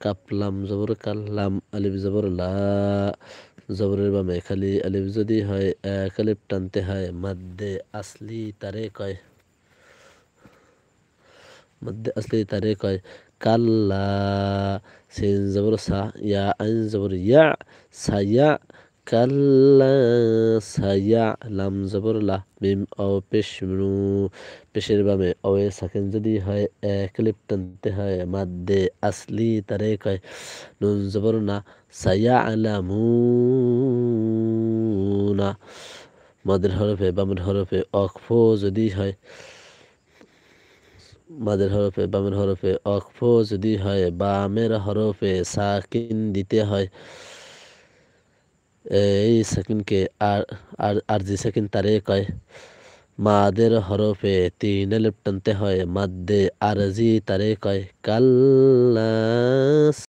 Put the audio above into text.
কাপলাম জবর কাল্লাম আলিফ জবর লা জবরের বামে খালি আলিফ যদি হয় এক আলিফ টানতে হয় মাদ্দে আসলি তারে কয় মধ্যে আসলে তারে কয় কাল্লা সিন জবর সা ইয়া আইন জবর ইয়া সায়া কাল্লা সায়া লাম জবর লা মিম ও পেশ নু পেশের বামে ওয়ে সাকিন যদি হয় এক লিপ টানতে হয় মাদ্দে আসলি তারে কয় নুন জবর না সায়া আলামুনা মাদের হরফে বামের হরফে অক্ফ যদি হয় বামের হরফে অক্ফ যদি হয় বামের হরফে সাকিন দিতে হয় এই সাকিনকে আরজি সাকিন তারে কয় মাদের হরফে তিন আলিফ টানতে হয় মাদ্দে আরজি তারে কয় কাল্লা